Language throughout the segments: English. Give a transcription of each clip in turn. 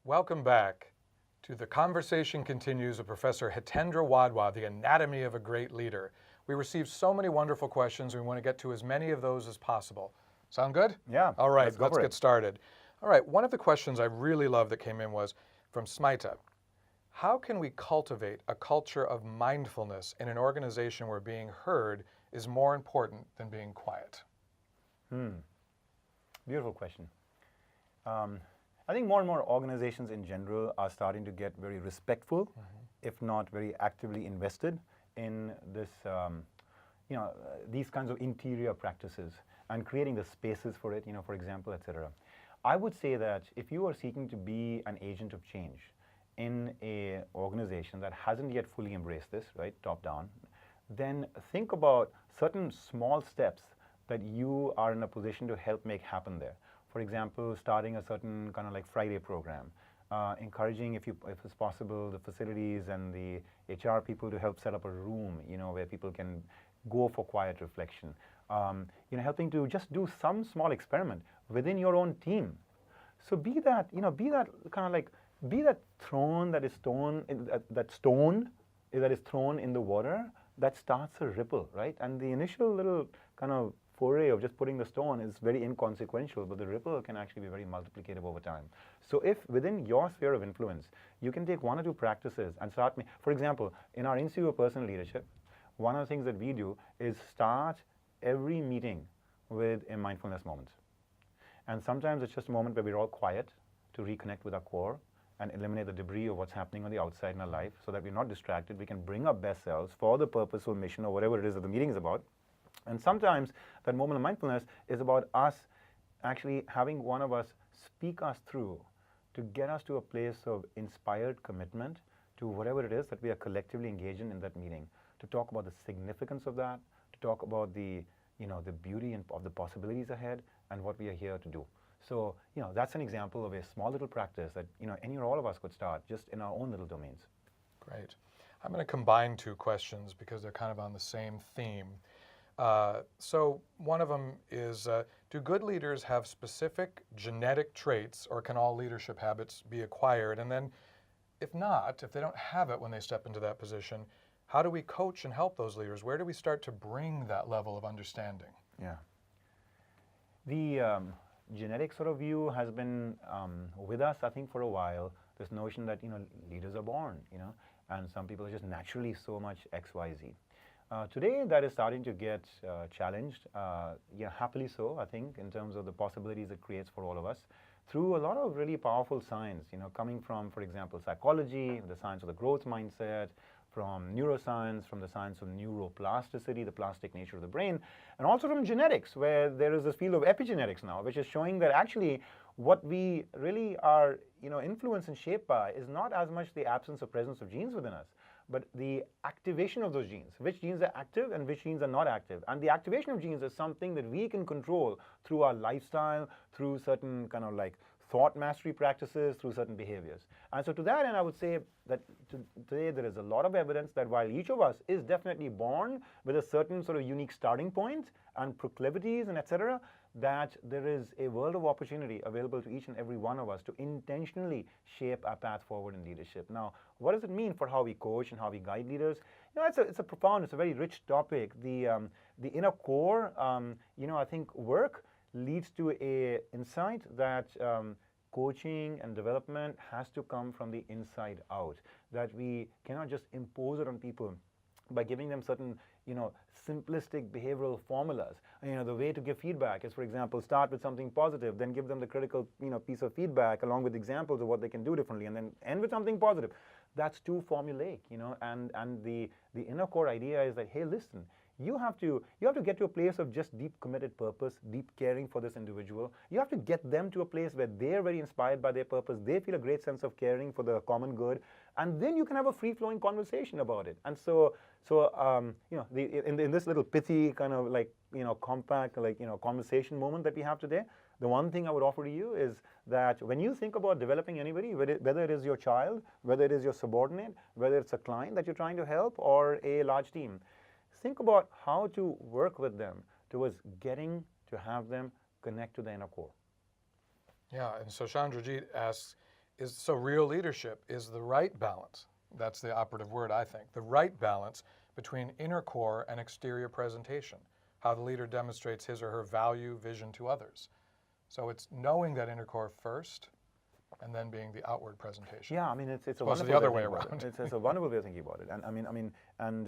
Welcome back to The Conversation Continues with Professor Hitendra Wadhwa, The Anatomy of a Great Leader. We received so many wonderful questions. We want to get to as many of those as possible. Sound good? Yeah. All right, let's get get started. All right, one of the questions I really love that came in was from Smita. How can we cultivate a culture of mindfulness in an organization where being heard is more important than being quiet? Beautiful question. I think more and more organizations in general are starting to get very respectful, if not very actively invested in this, these kinds of interior practices and creating the spaces for it, for example, etc. I would say that if you are seeking to be an agent of change in a organization that hasn't yet fully embraced this, right, top down, then think about certain small steps that you are in a position to help make happen there. For example, starting a certain kind of like Friday program, encouraging, if it's possible, the facilities and the HR people to help set up a room, where people can go for quiet reflection. Helping to just do some small experiment within your own team. So be that stone that is thrown in the water that starts a ripple, right? And the initial little kind of foray of just putting the stone is very inconsequential, but the ripple can actually be very multiplicative over time. So if within your sphere of influence, you can take one or two practices and start, for example, in our Institute of Personal Leadership, one of the things that we do is start every meeting with a mindfulness moment. And sometimes it's just a moment where we're all quiet to reconnect with our core and eliminate the debris of what's happening on the outside in our life so that we're not distracted. We can bring our best selves for the purposeful mission or whatever it is that the meeting is about. And sometimes that moment of mindfulness is about us actually having one of us speak us through to get us to a place of inspired commitment to whatever it is that we are collectively engaged in that meeting, to talk about the significance of that, to talk about the beauty of the possibilities ahead and what we are here to do. So, that's an example of a small little practice that, any or all of us could start just in our own little domains. Great. I'm going to combine two questions because they're kind of on the same theme. So one of them is, do good leaders have specific genetic traits, or can all leadership habits be acquired? And then if not, if they don't have it when they step into that position, how do we coach and help those leaders? Where do we start to bring that level of understanding? Yeah. The genetic sort of view has been with us, I think, for a while. This notion that, leaders are born, and some people are just naturally so much X, Y, Z. Today, that is starting to get challenged, happily so, I think, in terms of the possibilities it creates for all of us, through a lot of really powerful science, coming from, for example, psychology, the science of the growth mindset, from neuroscience, from the science of neuroplasticity, the plastic nature of the brain, and also from genetics, where there is this field of epigenetics now, which is showing that actually what we really are, influenced and shaped by is not as much the absence or presence of genes within us, but the activation of those genes, which genes are active and which genes are not active. And the activation of genes is something that we can control through our lifestyle, through certain kind of like thought mastery practices, through certain behaviors. And so to that end, I would say that today there is a lot of evidence that while each of us is definitely born with a certain sort of unique starting point and proclivities and etc., that there is a world of opportunity available to each and every one of us to intentionally shape our path forward in leadership. Now, what does it mean for how we coach and how we guide leaders? It's a profound, it's a very rich topic. The inner core, I think work leads to a insight that coaching and development has to come from the inside out, that we cannot just impose it on people by giving them certain, simplistic behavioral formulas. The way to give feedback is, for example, start with something positive, then give them the critical, piece of feedback along with examples of what they can do differently, and then end with something positive. That's too formulaic, and the inner core idea is that, hey, listen, you have to get to a place of just deep committed purpose, deep caring for this individual. You have to get them to a place where they're very inspired by their purpose. They feel a great sense of caring for the common good, and then you can have a free-flowing conversation about it. And so in this little pithy kind of like compact conversation moment that we have today, the one thing I would offer to you is that when you think about developing anybody, whether it is your child, whether it is your subordinate, whether it's a client that you're trying to help, or a large team, think about how to work with them towards getting to have them connect to the inner core. Yeah, and so Chandrajit asks, so real leadership is the right balance. That's the operative word, I think. The right balance between inner core and exterior presentation, how the leader demonstrates his or her value, vision to others. So it's knowing that inner core first, and then being the outward presentation. Yeah, I mean, it's a Opposed to wonderful the other way way of thinking around. about it. It's a wonderful way of thinking about it. And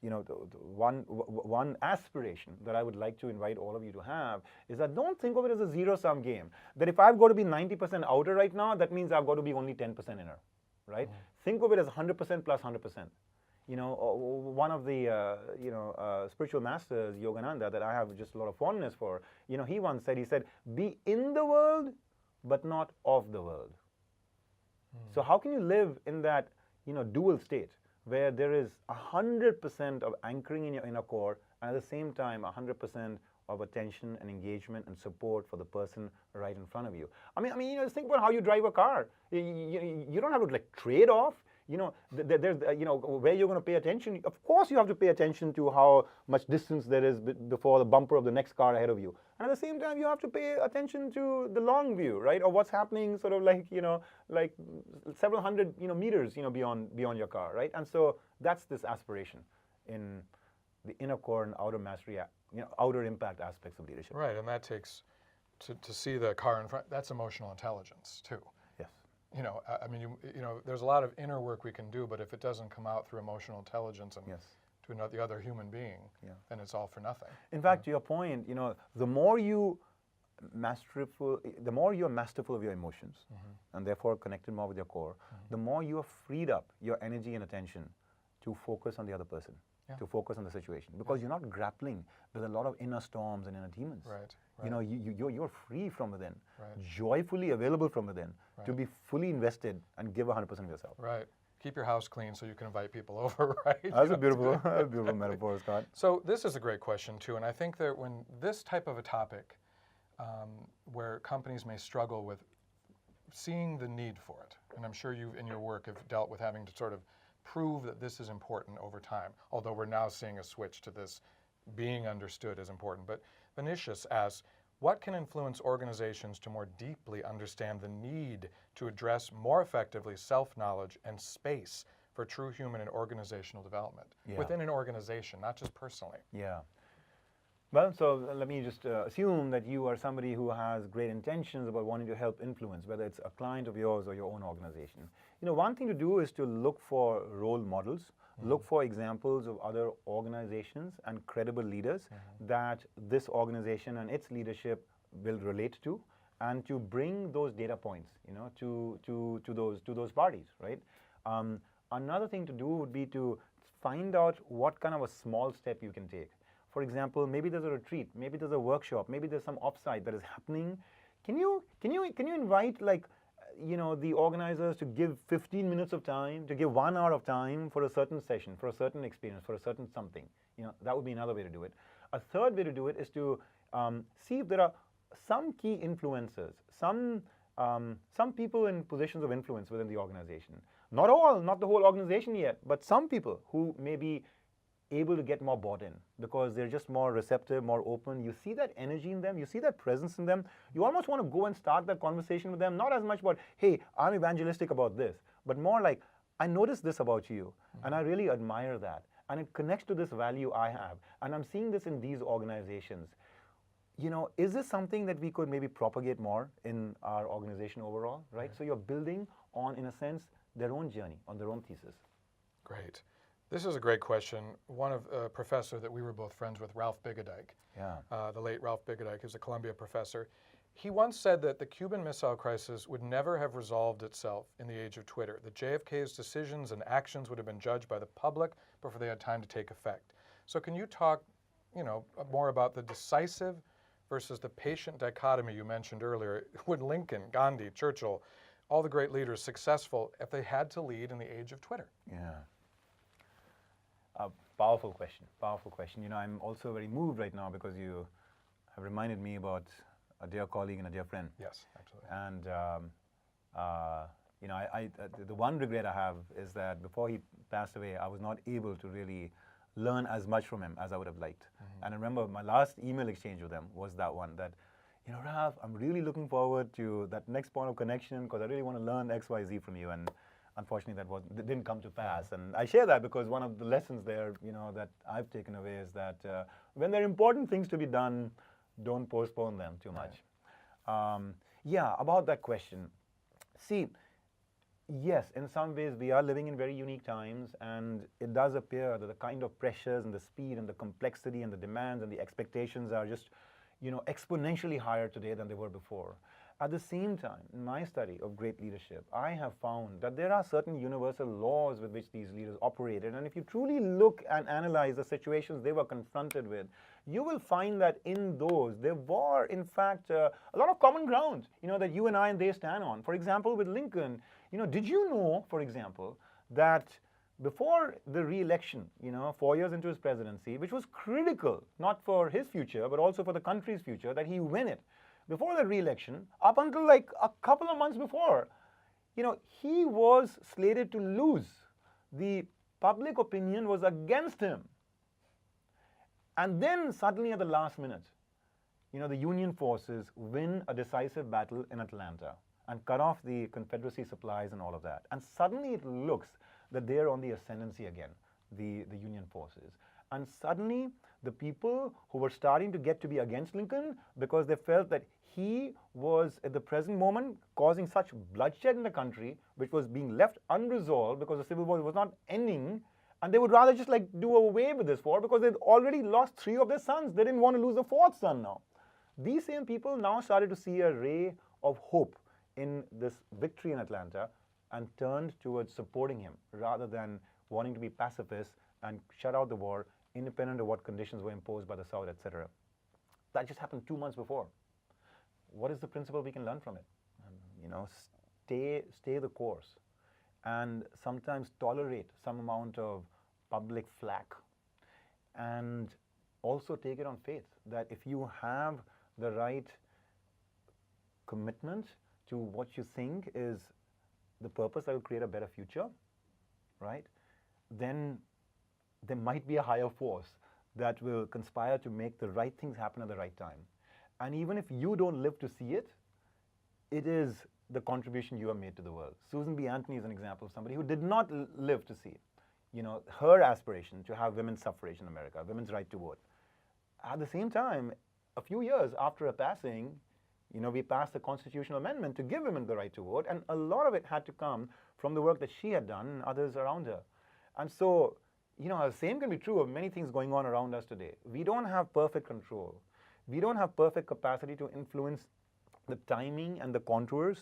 you know, one aspiration that I would like to invite all of you to have is that don't think of it as a zero-sum game. That if I've got to be 90% outer right now, that means I've got to be only 10% inner, right? Think of it as 100% plus 100%. You know, one of the spiritual masters, Yogananda, that I have just a lot of fondness for, you know, he once said, be in the world, but not of the world. So how can you live in that, you know, dual state where there is 100% of anchoring in your inner core and at the same time 100% of attention and engagement and support for the person right in front of you? I mean, you know, just think about how you drive a car. You don't have to like trade off. You know, there's, you know, where you're going to pay attention. Of course, you have to pay attention to how much distance there is before the bumper of the next car ahead of you. And at the same time, you have to pay attention to the long view, right? Or what's happening sort of like, you know, like several hundred, you know, meters, you know, beyond your car, right? And so that's this aspiration in the inner core and outer mastery, you know, outer impact aspects of leadership. Right, and that takes, to see the car in front, that's emotional intelligence too. Yes. You know, I mean, you know, there's a lot of inner work we can do, but if it doesn't come out through emotional intelligence and to the other human being, then it's all for nothing. In fact, to your point, you know, the more you're masterful of your emotions, and therefore connected more with your core, the more you have freed up your energy and attention to focus on the other person, to focus on the situation, because you're not grappling with a lot of inner storms and inner demons. Right. You know, you're free from within, joyfully available from within, to be fully invested and give 100% of yourself. Right. Keep your house clean so you can invite people over, right? That's a beautiful metaphor, Scott. So this is a great question too, and I think that when this type of a topic, where companies may struggle with seeing the need for it, and I'm sure you in your work have dealt with having to sort of prove that this is important over time, although we're now seeing a switch to this being understood as important. But Vinicius asks, what can influence organizations to more deeply understand the need to address more effectively self-knowledge and space for true human and organizational development within an organization, not just personally? Yeah. Well, so let me just assume that you are somebody who has great intentions about wanting to help influence, whether it's a client of yours or your own organization. You know, one thing to do is to look for role models, look for examples of other organizations and credible leaders that this organization and its leadership will relate to, and to bring those data points, you know, to those parties, right? Another thing to do would be to find out what kind of a small step you can take. For example, maybe there's a retreat, maybe there's a workshop, maybe there's some offsite that is happening. Can you invite, like, you know, the organizers to give 15 minutes of time, to give 1 hour of time for a certain session, for a certain experience, for a certain something? You know, that would be another way to do it. A third way to do it is to see if there are some key influencers, some people in positions of influence within the organization. Not all, not the whole organization yet, but some people who may be able to get more bought in because they're just more receptive, more open. You see that energy in them, you see that presence in them. You almost want to go and start that conversation with them, not as much about, hey, I'm evangelistic about this, but more like, I noticed this about you, and I really admire that. And it connects to this value I have. And I'm seeing this in these organizations. You know, is this something that we could maybe propagate more in our organization overall, right? So you're building on, in a sense, their own journey, on their own thesis. Great. This is a great question. One of a professor that we were both friends with, Ralph Bigadike, the late Ralph Bigadike, who's a Columbia professor, he once said that the Cuban Missile Crisis would never have resolved itself in the age of Twitter, that JFK's decisions and actions would have been judged by the public before they had time to take effect. So can you talk, you know, more about the decisive versus the patient dichotomy you mentioned earlier? Would Lincoln, Gandhi, Churchill, all the great leaders successful if they had to lead in the age of Twitter? Yeah. Powerful question, powerful question. You know, I'm also very moved right now because you have reminded me about a dear colleague and a dear friend. Yes, absolutely. And, you know, the one regret I have is that before he passed away, I was not able to really learn as much from him as I would have liked. And I remember my last email exchange with him was that one, that, Ralph, I'm really looking forward to that next point of connection because I really want to learn X, Y, Z from you. And unfortunately, that didn't come to pass. And I share that because one of the lessons there, that I've taken away is that when there are important things to be done, don't postpone them too much. Yeah, about that question. See, yes, in some ways we are living in very unique times, and it does appear that the kind of pressures and the speed and the complexity and the demands and the expectations are just, exponentially higher today than they were before. At the same time, in my study of great leadership, I have found that there are certain universal laws with which these leaders operated, and if you truly look and analyze the situations they were confronted with, you will find that in those, there were, in fact, a lot of common ground, that you and I and they stand on. For example, with Lincoln, did you know, for example, that before the re-election, 4 years into his presidency, which was critical, not for his future, but also for the country's future, that he win it. Before the re-election, up until like a couple of months before, he was slated to lose. The public opinion was against him. And then suddenly at the last minute, the Union forces win a decisive battle in Atlanta and cut off the Confederacy supplies and all of that. And suddenly it looks that they're on the ascendancy again, the Union forces. And suddenly the people who were starting to get to be against Lincoln because they felt that he was at the present moment causing such bloodshed in the country, which was being left unresolved because the Civil War was not ending, and they would rather just like do away with this war because they'd already lost 3 of their sons. They didn't want to lose the 4th son now. These same people now started to see a ray of hope in this victory in Atlanta and turned towards supporting him rather than wanting to be pacifists and shut out the war independent of what conditions were imposed by the South, etc. That just happened 2 months before. What is the principle we can learn from it? Stay the course and sometimes tolerate some amount of public flack, and also take it on faith that if you have the right commitment to what you think is the purpose that will create a better future, right, then there might be a higher force that will conspire to make the right things happen at the right time. And even if you don't live to see it, it is the contribution you have made to the world. Susan B. Anthony is an example of somebody who did not live to see it. Her aspiration to have women's suffrage in America, women's right to vote. At the same time, a few years after her passing, we passed a constitutional amendment to give women the right to vote, and a lot of it had to come from the work that she had done and others around her. And so, the same can be true of many things going on around us today. We don't have perfect control. We don't have perfect capacity to influence the timing and the contours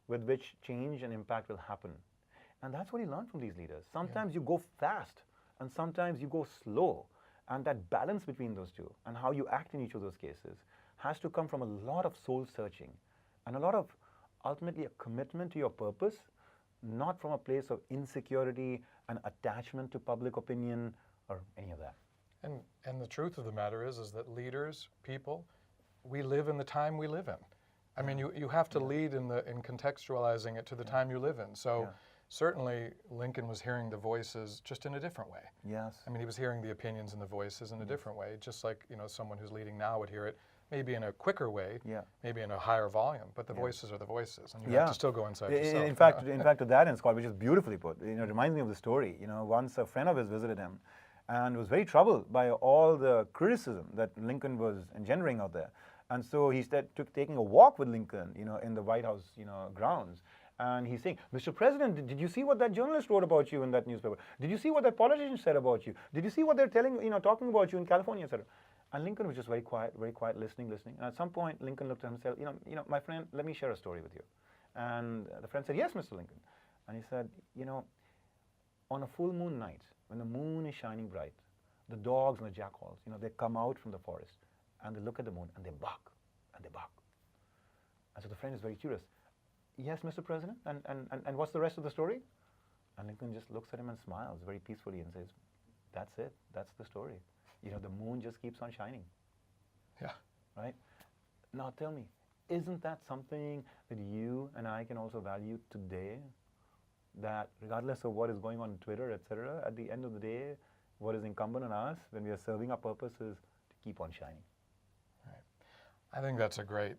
with which change and impact will happen. And that's what you learn from these leaders. Sometimes you go fast, and sometimes you go slow. And that balance between those two and how you act in each of those cases has to come from a lot of soul searching and a lot of, ultimately, a commitment to your purpose, not from a place of insecurity and attachment to public opinion or any of that. And the truth of the matter is that leaders, people, we live in the time we live in. I mean, you have to lead in contextualizing it to the time you live in. So certainly Lincoln was hearing the voices just in a different way. Yes. I mean, he was hearing the opinions and the voices in a different way, just like someone who's leading now would hear it, maybe in a quicker way, maybe in a higher volume, but the voices are the voices, and you have to still go inside yourself. In fact, to that end, Scott, which is beautifully put, it reminds me of the story. Once a friend of his visited him and was very troubled by all the criticism that Lincoln was engendering out there. And so he took taking a walk with Lincoln, in the White House, grounds. And he's saying, Mr. President, did you see what that journalist wrote about you in that newspaper? Did you see what that politician said about you? Did you see what they're talking about you in California, etc.? And Lincoln was just very quiet, listening. And at some point, Lincoln looked at him and said, my friend, let me share a story with you. And the friend said, yes, Mr. Lincoln. And he said, on a full moon night, when the moon is shining bright, the dogs and the jackals, they come out from the forest and they look at the moon and they bark and they bark. And so the friend is very curious. Yes, Mr. President, and what's the rest of the story? And Lincoln just looks at him and smiles very peacefully and says, that's it, that's the story. The moon just keeps on shining. Yeah. Right? Now tell me, isn't that something that you and I can also value today? That regardless of what is going on in Twitter, etc., at the end of the day, what is incumbent on us when we are serving our purpose is to keep on shining. I think that's a great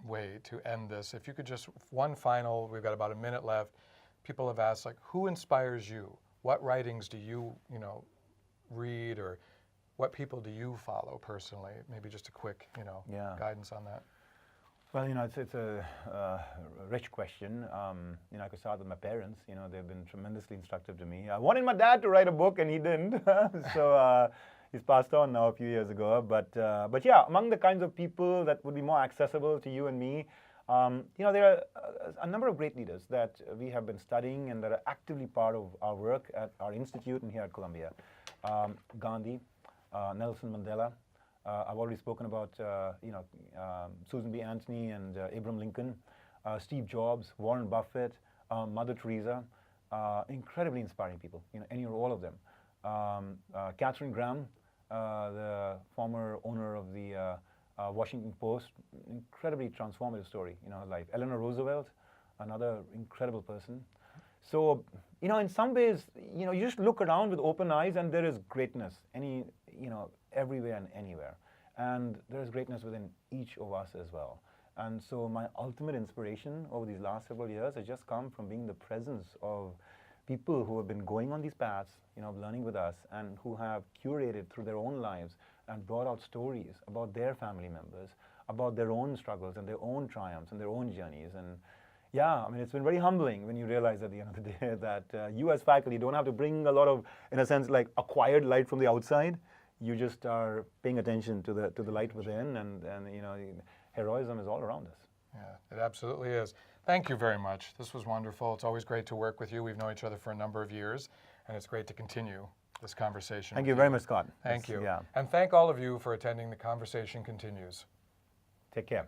way to end this. If you could just, one final, we've got about a minute left. People have asked, like, who inspires you? What writings do you, read, or what people do you follow personally? Maybe just a quick, guidance on that. Well, it's a rich question. I could start with my parents. They've been tremendously instructive to me. I wanted my dad to write a book, and he didn't. So he's passed on now a few years ago. But yeah, among the kinds of people that would be more accessible to you and me, there are a number of great leaders that we have been studying and that are actively part of our work at our institute and here at Columbia. Gandhi, Nelson Mandela. I've already spoken about Susan B. Anthony and Abraham Lincoln, Steve Jobs, Warren Buffett, Mother Teresa, incredibly inspiring people, any or all of them. Katharine Graham, the former owner of the Washington Post, incredibly transformative story in her life. Eleanor Roosevelt, another incredible person. So, in some ways, you just look around with open eyes and there is greatness, everywhere and anywhere. And there is greatness within each of us as well. And so my ultimate inspiration over these last several years has just come from being the presence of people who have been going on these paths, learning with us, and who have curated through their own lives and brought out stories about their family members, about their own struggles and their own triumphs and their own journeys. And yeah, it's been very humbling when you realize at the end of the day that you as faculty don't have to bring a lot of, in a sense, like acquired light from the outside. You just are paying attention to the light within, and heroism is all around us. Yeah, it absolutely is. Thank you very much. This was wonderful. It's always great to work with you. We've known each other for a number of years, and it's great to continue this conversation. Thank you very much, Scott. Thank you. Yeah. And thank all of you for attending. The conversation continues. Take care.